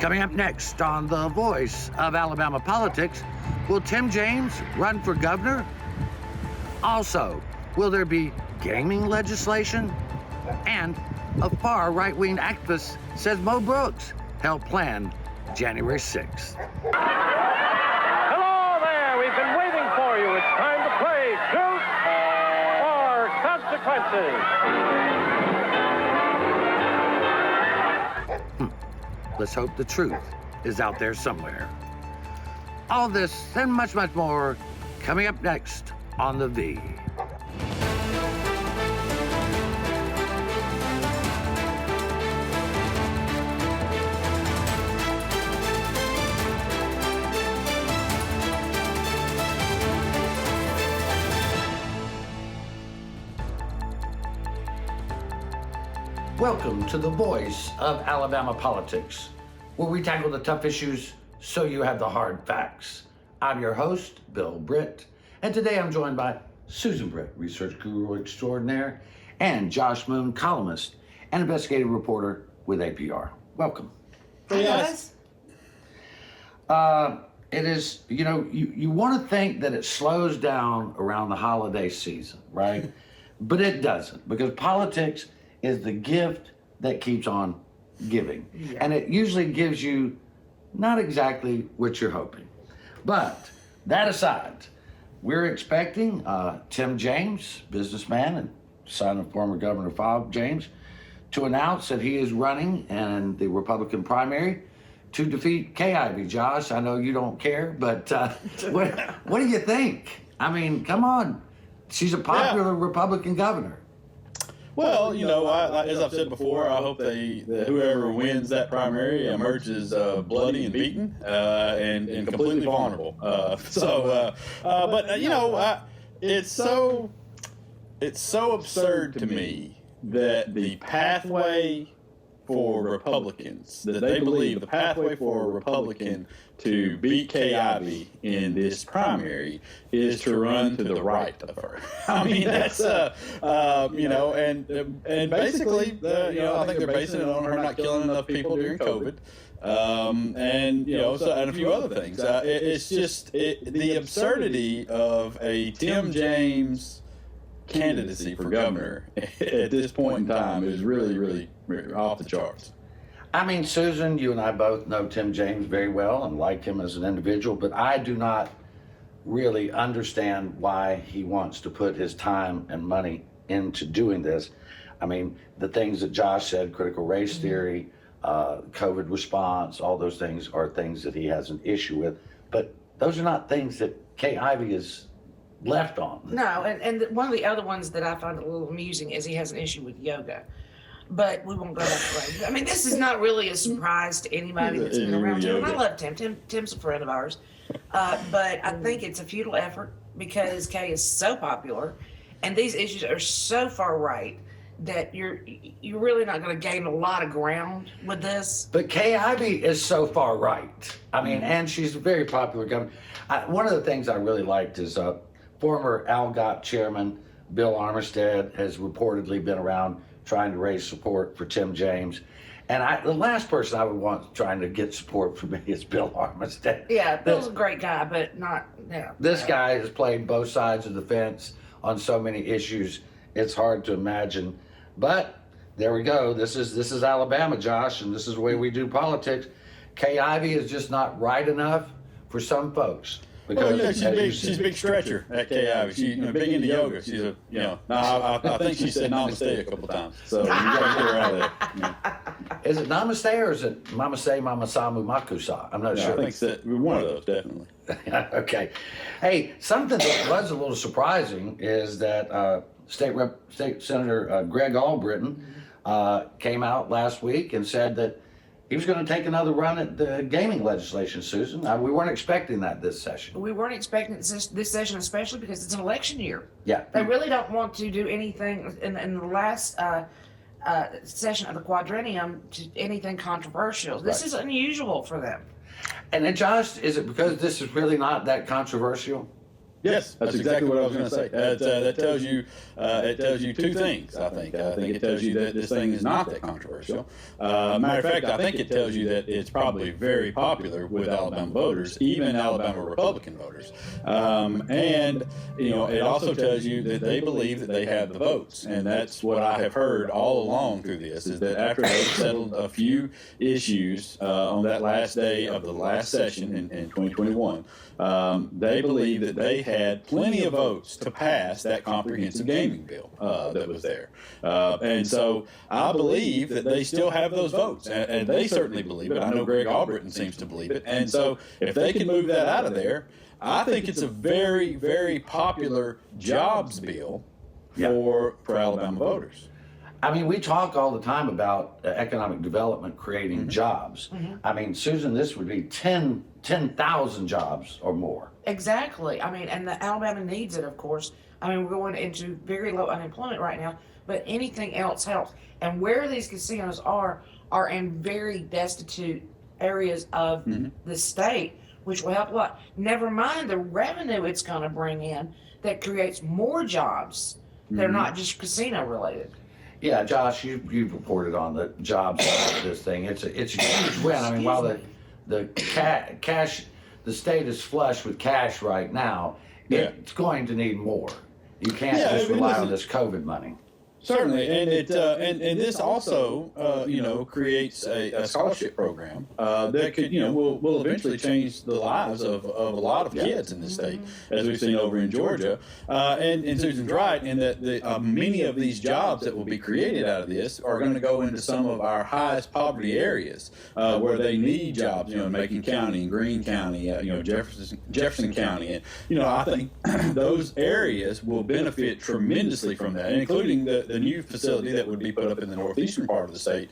Coming up next on The Voice of Alabama Politics, will Tim James run for governor? Also, will there be gaming legislation? And a far right-wing activist says Mo Brooks helped plan January 6th. Hello there, we've been waiting for you. It's time to play Truth or Consequences. Let's hope the truth is out there somewhere. All this and much, much more coming up next on The V. Welcome to The Voice of Alabama Politics, where we tackle the tough issues so you have the hard facts. I'm your host, Bill Britt, and today I'm joined by Susan Britt, research guru extraordinaire, and Josh Moon, columnist and investigative reporter with APR. Welcome. Hey guys. It is, you want to think that it slows down around the holiday season, right? But it doesn't, because politics is the gift that keeps on giving. Yeah. And it usually gives you not exactly what you're hoping. But that aside, we're expecting Tim James, businessman and son of former Governor Bob James, to announce that he is running in the Republican primary to defeat Kay Ivey. Josh, I know you don't care, but what do you think? I mean, come on. She's a popular Republican governor. Well, as I've said before, I hope that whoever wins that primary emerges bloody and beaten and completely vulnerable. It's so absurd to me that the pathway for Republicans, that they believe the pathway for a Republican to beat Kay Ivey in this primary is to run to the right of her. I mean, that's, and basically, I think they're basing it on her not killing enough people during COVID. And a few other things. It's just the absurdity of a Tim James candidacy for governor at this point in time is really, really off the charts. I mean, Susan, you and I both know Tim James very well and like him as an individual, but I do not really understand why he wants to put his time and money into doing this. I mean, the things that Josh said, critical race theory, COVID response, all those things are things that he has an issue with, but those are not things that Kay Ivey is left on. No, and one of the other ones that I find a little amusing is he has an issue with yoga. But we won't go that way. I mean, this is not really a surprise to anybody that's been around Tim. I love Tim. Tim's a friend of ours. But I think it's a futile effort because Kay is so popular and these issues are so far right that you're really not going to gain a lot of ground with this. But Kay Ivey is so far right. I mean, and she's a very popular governor. One of the things I really liked is former ALGOT chairman Bill Armistead has reportedly been around trying to raise support for Tim James. And the last person I would want trying to get support for me is Bill Armistead. Yeah, Bill's a great guy, but not, This guy has played both sides of the fence on so many issues, it's hard to imagine. But there we go. This is Alabama, Josh, and this is the way we do politics. Kay Ivey is just not right enough for some folks. Because she's a big stretcher at Kay Ivey. She's big into yoga. She's I think she said namaste a couple times. So you got to get her out of there. Yeah. Is it namaste or is it mamase, mamasamu, makusa? I'm not sure. I think it's one of those, definitely. Okay. Hey, something that was a little surprising is that State Senator Greg Albritton came out last week and said that he was going to take another run at the gaming legislation, Susan. We weren't expecting that this session. We weren't expecting this session, especially because it's an election year. Yeah. They really don't want to do anything in the last session of the quadrennium to anything controversial. This is unusual for them. And then, Josh, is it because this is really not that controversial? Yes, that's exactly what I was going to say. That tells you it tells you two things. I think it tells you that this thing is not that controversial. Matter of fact, I think it tells you that it's probably very popular with Alabama voters, even Alabama Republican voters. And it also tells you that they believe that they have the votes, and that's what I have heard all along through this. Is that after they've settled a few issues on that last day of the last session in 2021, they believe that they had plenty of votes to pass that comprehensive gaming bill that was there. And so I believe that they still have those votes, and they certainly believe it. I know Greg Albritton seems to believe it. And so if they can move that out of there, I think it's a very, very popular jobs bill for Alabama voters. I mean, we talk all the time about economic development creating jobs. I mean, Susan, this would be 10,000 jobs or more. Exactly. I mean, and the Alabama needs it, of course. I mean, we're going into very low unemployment right now, but anything else helps. And where these casinos are in very destitute areas of the state, which will help a lot. Never mind the revenue it's going to bring in that creates more jobs that are not just casino related. Yeah, Josh, you've reported on the job side of this thing. It's a huge win. I mean, while the cash, the state is flush with cash right now, it's going to need more. You can't just rely on this COVID money. Certainly, and it and this also creates a scholarship program that could will eventually change the lives of a lot of kids in this state, as we've seen over in Georgia. And Susan's right in that many of these jobs that will be created out of this are going to go into some of our highest poverty areas where they need jobs. In Macon County and Greene County, Jefferson County, and I think those areas will benefit tremendously from that, including the new facility that would be put up in the northeastern part of the state,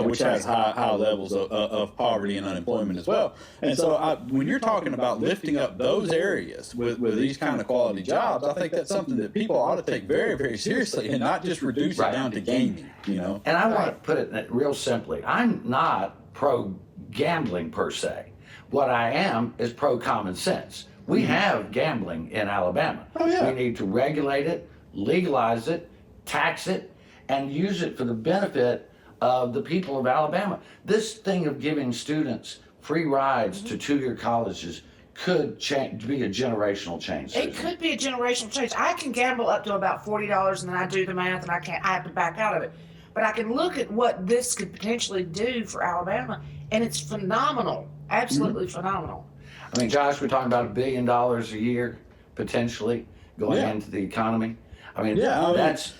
which has high levels of poverty and unemployment as well. And so when you're talking about lifting up those areas with these kind of quality jobs, I think that's something that people ought to take very, very seriously and not just reduce it down to gaming, And I want to put it real simply. I'm not pro gambling per se. What I am is pro common sense. We have gambling in Alabama. Oh, yeah. We need to regulate it, legalize it, tax it, and use it for the benefit of the people of Alabama. This thing of giving students free rides to two-year colleges could be a generational change. It could be a generational change. I can gamble up to about $40, and then I do the math, and I have to back out of it. But I can look at what this could potentially do for Alabama, and it's phenomenal, absolutely phenomenal. I mean, Josh, we're talking about $1 billion a year potentially going into the economy. I mean, that's.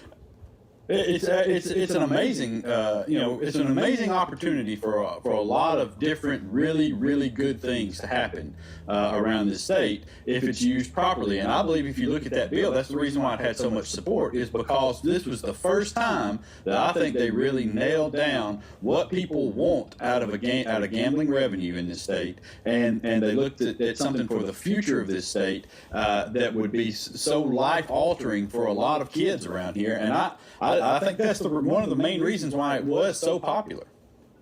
It's an amazing it's an amazing opportunity for a lot of different really, really good things to happen around this state if it's used properly. And I believe if you look at that bill, that's the reason why it had so much support, is because this was the first time that I think they really nailed down what people want out of gambling revenue in this state, and they looked at something for the future of this state that would be so life altering for a lot of kids around here. And I think that's one of the main reasons why it was so popular.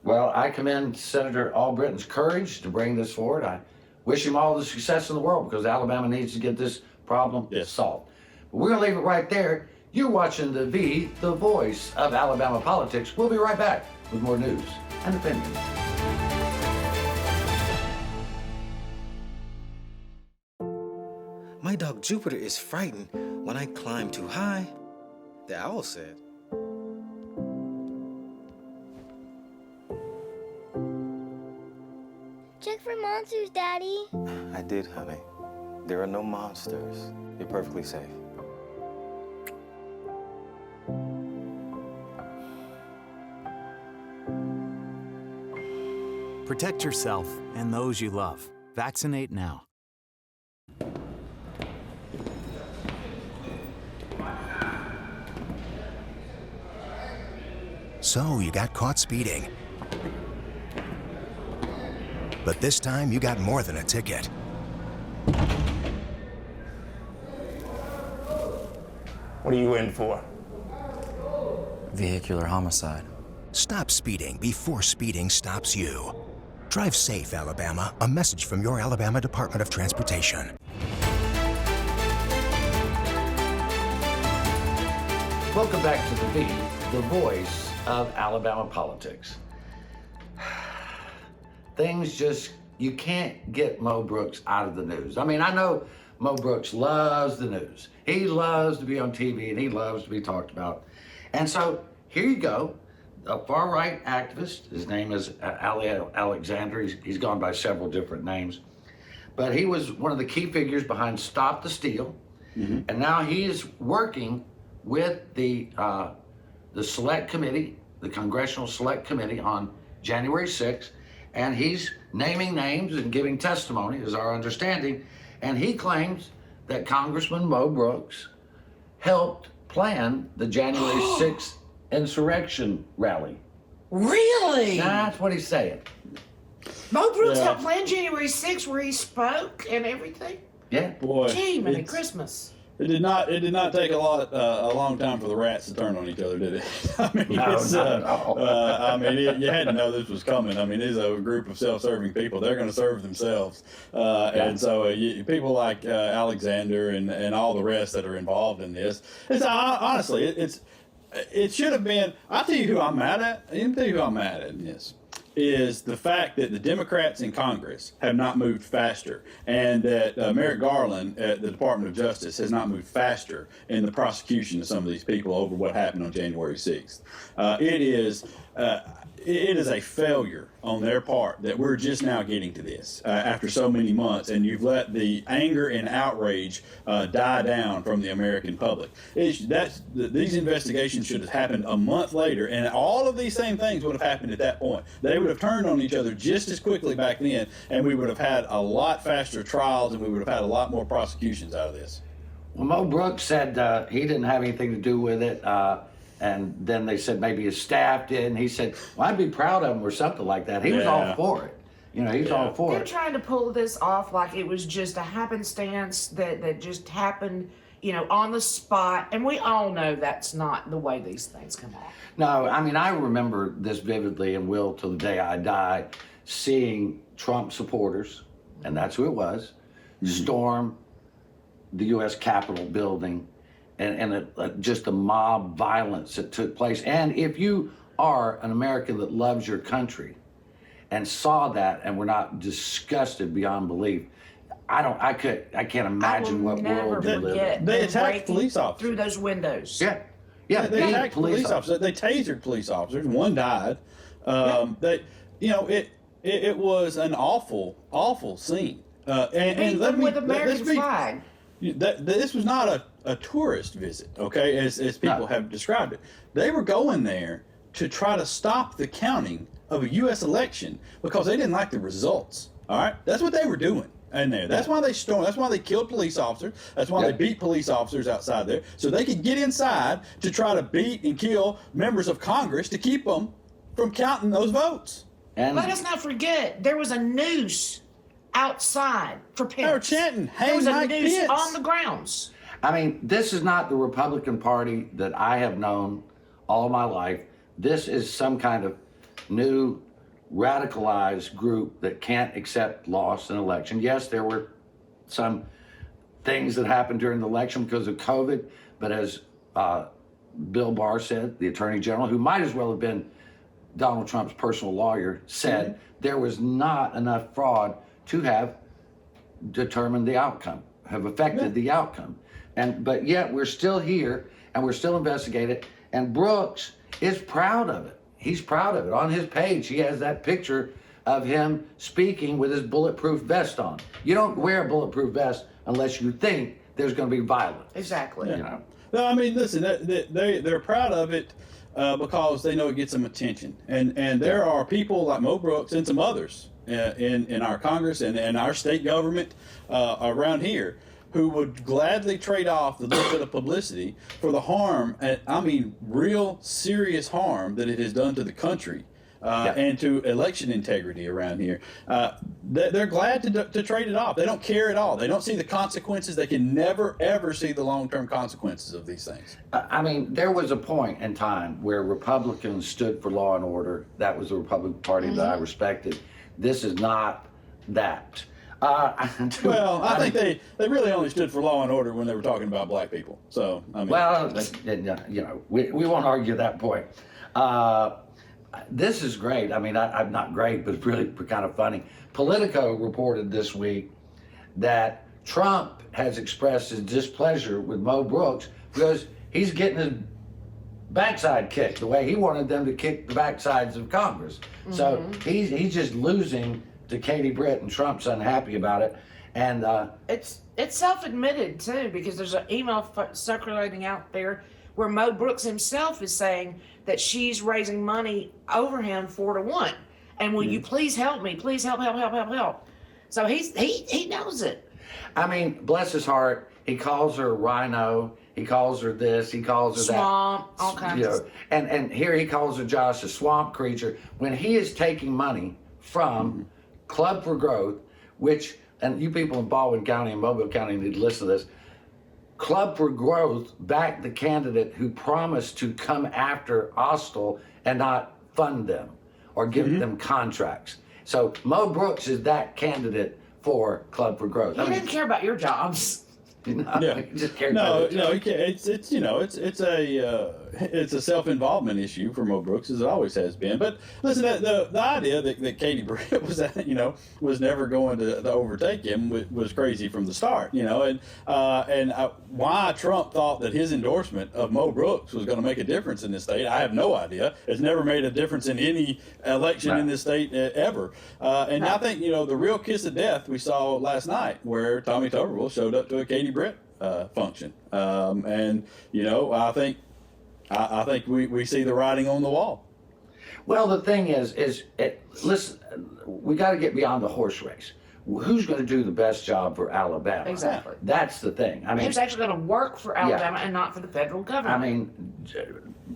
Well, I commend Senator Albritton's courage to bring this forward. I wish him all the success in the world because Alabama needs to get this problem solved. But we're going to leave it right there. You're watching the voice of Alabama politics. We'll be right back with more news and opinions. My dog Jupiter is frightened when I climb too high, the owl said. Check for monsters, Daddy. I did, honey. There are no monsters. You're perfectly safe. Protect yourself and those you love. Vaccinate now. So you got caught speeding. But this time you got more than a ticket. What are you in for? Vehicular homicide. Stop speeding before speeding stops you. Drive safe, Alabama. A message from your Alabama Department of Transportation. Welcome back to The Beat, the voice of Alabama politics. Things just, you can't get Mo Brooks out of the news. I mean, I know Mo Brooks loves the news. He loves to be on TV and he loves to be talked about. And so here you go, a far-right activist. His name is Ali Alexander. He's gone by several different names. But he was one of the key figures behind Stop the Steal. Mm-hmm. And now he is working with the Select Committee, the Congressional Select Committee on January 6th. And he's naming names and giving testimony, is our understanding. And he claims that Congressman Mo Brooks helped plan the January 6th insurrection rally. Really? That's what he's saying. Mo Brooks helped plan January 6th where he spoke and everything? Yeah. Boy. Gee, Merry Christmas. It did not take a long time for the rats to turn on each other, did it? I mean, you had to know this was coming. I mean, it's a group of self-serving people. They're going to serve themselves, and so people like Alexander and all the rest that are involved in this. Honestly, it should have been. I'll tell you who I'm mad at. I'll tell you who I'm mad at in this. Is the fact that the Democrats in Congress have not moved faster, and that Merrick Garland at the Department of Justice has not moved faster in the prosecution of some of these people over what happened on January 6th. It is a failure on their part that we're just now getting to this after so many months, and you've let the anger and outrage die down from the American public. These investigations should have happened a month later, and all of these same things would have happened at that point. They would have turned on each other just as quickly back then, and we would have had a lot faster trials, and we would have had a lot more prosecutions out of this. Well, Mo Brooks said he didn't have anything to do with it. And then they said maybe his staff did, and he said, well, I'd be proud of him or something like that. He was all for it. You know, he's all for it. They're trying to pull this off like it was just a happenstance that just happened, on the spot. And we all know that's not the way these things come off. No, I mean, I remember this vividly and will till the day I die, seeing Trump supporters, and that's who it was, storm the U.S. Capitol building. And just the mob violence that took place. And if you are an American that loves your country and saw that and were not disgusted beyond belief, I can't imagine what world you live in. They attacked police officers through those windows. Yeah, they attacked police officers. They tasered police officers. One died. It was an awful scene. And let me with American flag. This was not a tourist visit, okay, as people have described it. They were going there to try to stop the counting of a U.S. election because they didn't like the results. All right, that's what they were doing in there. That's why they stormed. That's why they killed police officers. That's why they beat police officers outside there, so they could get inside to try to beat and kill members of Congress to keep them from counting those votes. And let us not forget, there was a noose outside for Pence. They were chanting, "Hey, there was Mike a noose Pence." on the grounds. I mean, this is not the Republican Party that I have known all my life. This is some kind of new radicalized group that can't accept loss in election. Yes, there were some things that happened during the election because of COVID, but as Bill Barr said, the Attorney General, who might as well have been Donald Trump's personal lawyer, said there was not enough fraud to have determined the outcome, have affected the outcome. But yet we're still here and we're still investigating. And Brooks is proud of it. He's proud of it. On his page, he has that picture of him speaking with his bulletproof vest on. You don't wear a bulletproof vest unless you think there's going to be violence. Exactly. You know. No, I mean, listen, they're proud of it because they know it gets them attention. And there are people like Mo Brooks and some others in our Congress and our state government around here who would gladly trade off the little bit of publicity for the harm, I mean real serious harm that it has done to the country and to election integrity around here. They're glad to trade it off. They don't care at all. They don't see the consequences. They can never, ever see the long-term consequences of these things. I mean, there was a point in time where Republicans stood for law and order. That was the Republican Party that I respected. This is not that. Well, I think they really only stood for law and order when they were talking about black people. So, I mean. Well, you know, we won't argue that point. This is great. I mean, I'm not great, but it's really kind of funny. Politico reported this week that Trump has expressed his displeasure with Mo Brooks because he's getting his backside kicked the way he wanted them to kick the backsides of Congress. Mm-hmm. So he's just losing to Katie Britt, and Trump's unhappy about it. And it's self-admitted too, because there's an email circulating out there where Mo Brooks himself is saying that she's raising money over him 4-1, and will you please help me? Please help. So he knows it. I mean, bless his heart, he calls her rhino. He calls her this. He calls her swamp, that. All kinds. You know, and here he calls her Josh a swamp creature when he is taking money from Club for Growth, which, and you people in Baldwin County and Mobile County need to listen to this. Club for Growth backed the candidate who promised to come after Austell and not fund them or give them contracts. So Mo Brooks is that candidate for Club for Growth. He didn't care about your jobs. Just cared No, about it's a self-involvement issue for Mo Brooks, as it always has been. But listen, the idea that Katie Britt was never going to overtake him was crazy from the start, and why Trump thought that his endorsement of Mo Brooks was going to make a difference in this state, I have no idea. It's never made a difference in any election in this state ever. I think the real kiss of death we saw last night, where Tommy Tuberville showed up to a Katie Britt function, I think we see the writing on the wall. Well, the thing is listen, we got to get beyond the horse race. Who's going to do the best job for Alabama? Exactly. That's the thing. I mean, who's actually going to work for Alabama and not for the federal government? I mean,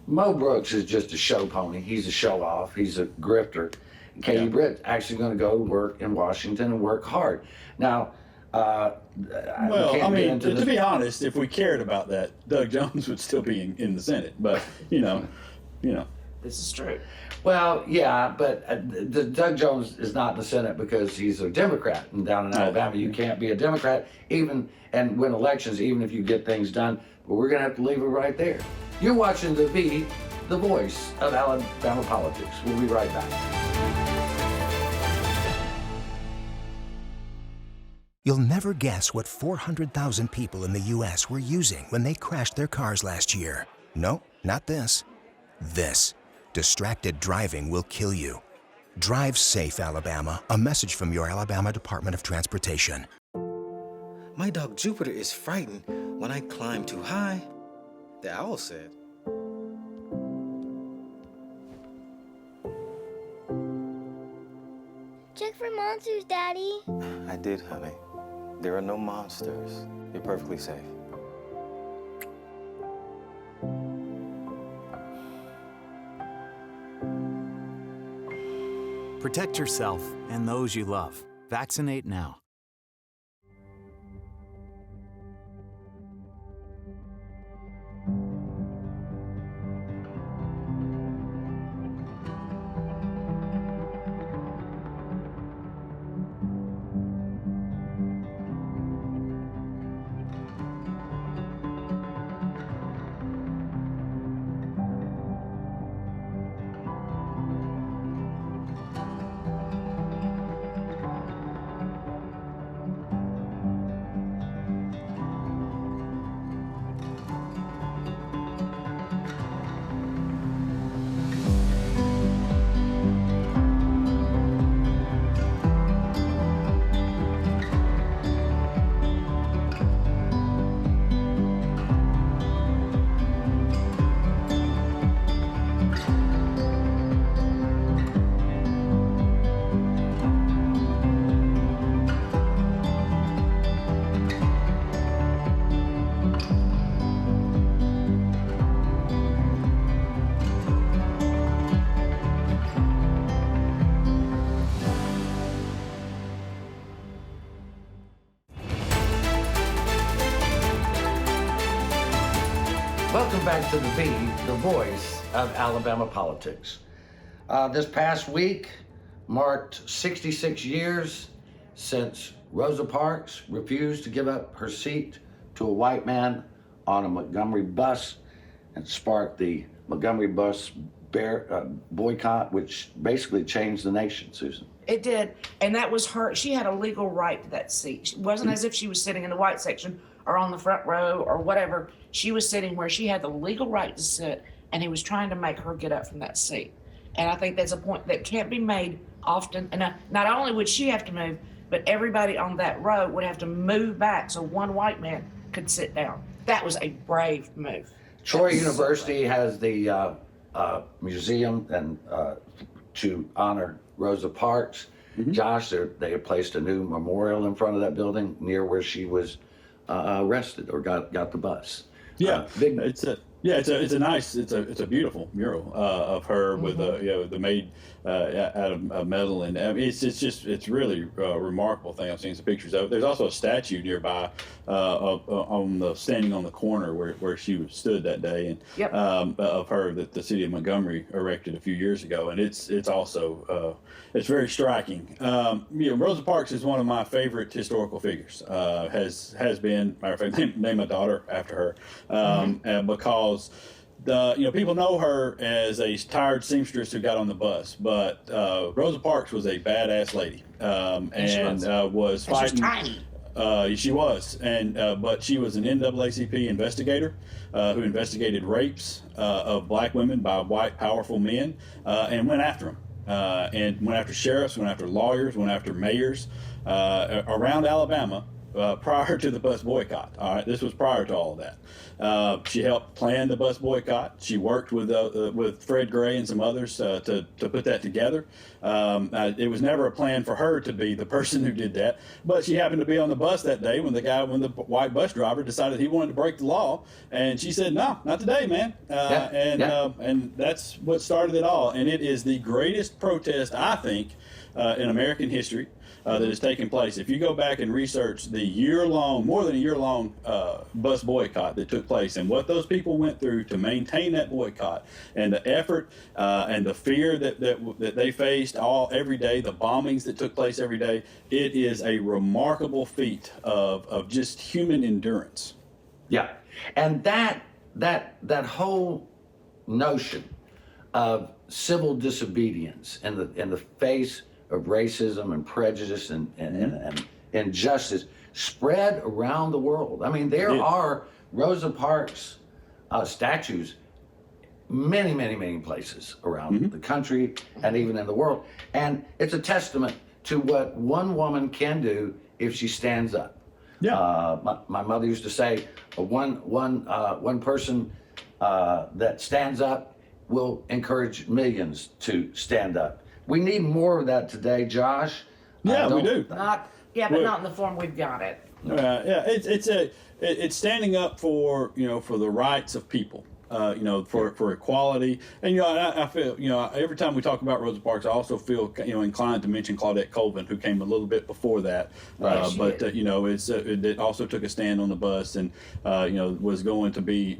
Mo Brooks is just a show pony. He's a show off. He's a grifter. Katie Britt actually going to go work in Washington and work hard. Now, to be honest, if we cared about that, Doug Jones would still be in the Senate. But this is true. Well, yeah, but Doug Jones is not in the Senate because he's a Democrat, and down in Alabama, you can't be a Democrat and win elections, even if you get things done. But we're going to have to leave it right there. You're watching the voice of Alabama politics. We'll be right back. You'll never guess what 400,000 people in the U.S. were using when they crashed their cars last year. No, not this. This. Distracted driving will kill you. Drive safe, Alabama. A message from your Alabama Department of Transportation. My dog Jupiter is frightened when I climb too high, the owl said. Check for monsters, Daddy. I did, honey. There are no monsters. You're perfectly safe. Protect yourself and those you love. Vaccinate now. Welcome back to the voice of Alabama politics. This past week marked 66 years since Rosa Parks refused to give up her seat to a white man on a Montgomery bus and sparked the Montgomery bus boycott, which basically changed the nation, Susan. It did, and that was her. She had a legal right to that seat. It wasn't as if she was sitting in the white section or on the front row or whatever. She was sitting where she had the legal right to sit, and he was trying to make her get up from that seat. And I think that's a point that can't be made often. And not only would she have to move, but everybody on that row would have to move back so one white man could sit down. That was a brave move. Troy University has the museum and to honor Rosa Parks. Josh, they have placed a new memorial in front of that building near where she was arrested or got the bus. Yeah, it's a beautiful mural of her with the made out of metal, and it's really a remarkable thing. I've seen some pictures of it. There's also a statue nearby standing on the corner where she stood that day, and of her that the city of Montgomery erected a few years ago, and it's also it's very striking. Rosa Parks is one of my favorite historical figures. Has been, matter of fact, named my daughter after her, because people know her as a tired seamstress who got on the bus, but Rosa Parks was a badass lady, and was fighting. She was, but she was an NAACP investigator who investigated rapes of black women by white powerful men, and went after them. And went after sheriffs, went after lawyers, went after mayors around Alabama prior to the bus boycott. All right, this was prior to all of that. She helped plan the bus boycott. She worked with Fred Gray and some others to put that together. It was never a plan for her to be the person who did that, but she happened to be on the bus that day when the white bus driver decided he wanted to break the law, and she said, "No, not today, man." And that's what started it all. And it is the greatest protest, I think, in American history. That has taken place. If you go back and research the more than a year-long bus boycott that took place and what those people went through to maintain that boycott and the effort and the fear that they faced every day, the bombings that took place every day, it is a remarkable feat of just human endurance. Yeah, and that whole notion of civil disobedience in the face of racism and prejudice and injustice spread around the world. I mean, there are Rosa Parks statues many places around the country and even in the world. And it's a to what one woman can do if she stands up. Yeah. My mother used to say, one person that stands up will encourage millions to stand up. We need more of that today, Josh. Yeah, we do. But not in the form we've got it. It's standing up for the rights of people. For equality. And, I feel, every time we talk about Rosa Parks, I also feel, inclined to mention Claudette Colvin, who came a little bit before that. It also took a stand on the bus and, was going to be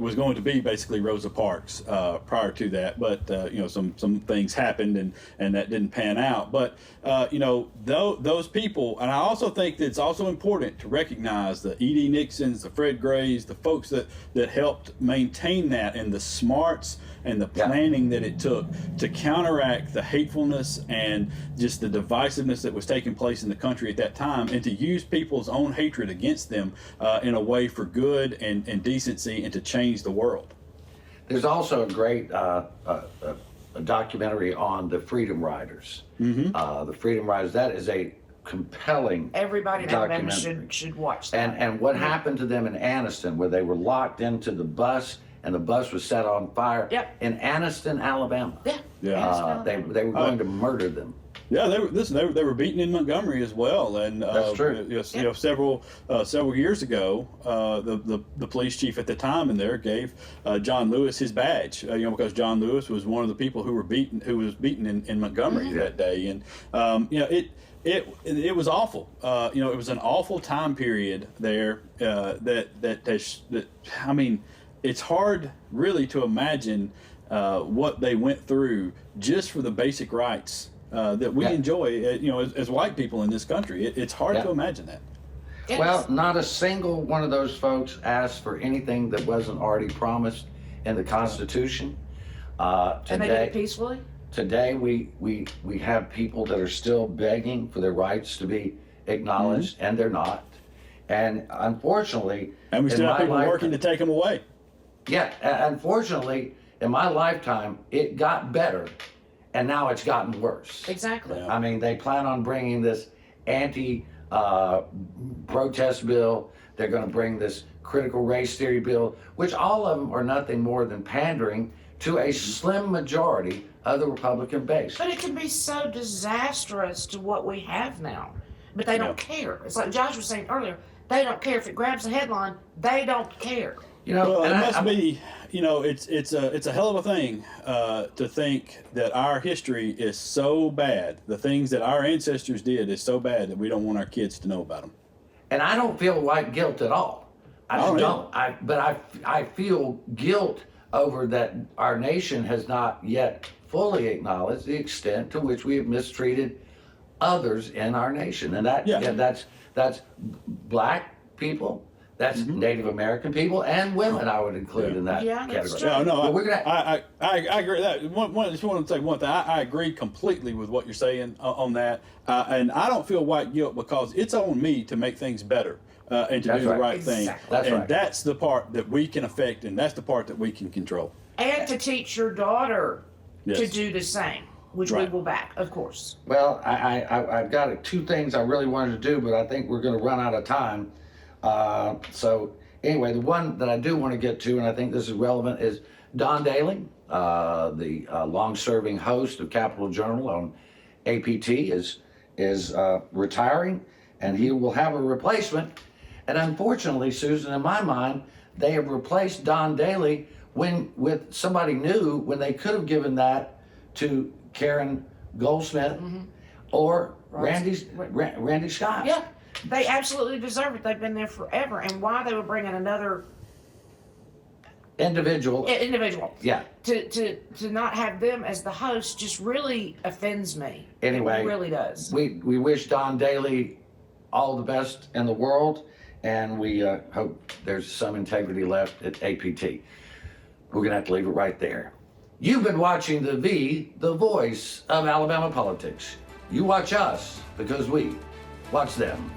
basically Rosa Parks prior to that. But, some things happened and that didn't pan out. But, those people, and I also think that it's also important to recognize the E.D. Nixons, the Fred Grays, the folks that helped maintain that, and the smarts and the planning that it took to counteract the hatefulness and just the divisiveness that was taking place in the country at that time, and to use people's own hatred against them in a way for good and decency and to change the world. There's also a great a documentary on the Freedom Riders. The Freedom Riders, that is a compelling Everybody in Alabama should watch that. And what happened to them in Anniston, where they were locked into the bus and the bus was set on fire in Anniston, Alabama. They were going to murder them. Yeah, they were beaten in Montgomery as well, and that's true. Several years ago, the police chief at the time in there gave John Lewis his badge, because John Lewis was one of the people who was beaten in Montgomery that day, and it was awful. It was an awful time period there. I mean, it's hard really to imagine what they went through just for the basic rights that we Yeah. enjoy, as white people in this country. It's hard Yeah. to imagine that. Yes. Well, not a single one of those folks asked for anything that wasn't already promised in the Constitution. and they did it peacefully. Today, we have people that are still begging for their rights to be acknowledged, and they're not. And unfortunately, And we in still have my people working to take them away. Yeah, unfortunately, in my lifetime, it got better, and now it's gotten worse. Exactly. Yeah. I mean, they plan on bringing this anti-protest bill. They're going to bring this critical race theory bill, which all of them are nothing more than pandering to a slim majority of the Republican base. But it can be so disastrous to what we have now. But they don't care. It's like Josh was saying earlier. They don't care if it grabs a headline. They don't care. You know, Well, it and must be, it's a hell of a thing to think that our history is so bad. The things that our ancestors did is so bad that we don't want our kids to know about them. And I don't feel white guilt at all. I just don't. I feel guilt over that our nation has not yet fully acknowledged the extent to which we have mistreated others in our nation, and that's black people, that's Native American people, and women. I would include in that Yeah, that's category. true. No, But we're gonna. I agree with that. Just want to say one thing. I agree completely with what you're saying on that, and I don't feel white guilt because it's on me to make things better and to That's do right. the right thing. Exactly. That's and right. that's the part that we can affect, and that's the part that we can control. And to teach your daughter to Yes. do the same, which Right. we will back, of course. Well, I've got two things I really wanted to do, but I think we're going to run out of time. So anyway, the one that I do want to get to, and I think this is relevant, is Don Daly, the long-serving host of Capital Journal on APT, is retiring, and he will have a replacement. And unfortunately, Susan, in my mind, they have replaced Don Daly with somebody new when they could have given that to Karen Goldsmith or Randy Scott. Yeah, they absolutely deserve it. They've been there forever. And why they would bring in another Individual. individual Yeah. to not have them as the host just really offends me. Anyway, It really does. We wish Don Daly all the best in the world, and we hope there's some integrity left at APT. We're going to have to leave it right there. You've been watching the voice of Alabama politics. You watch us because we watch them.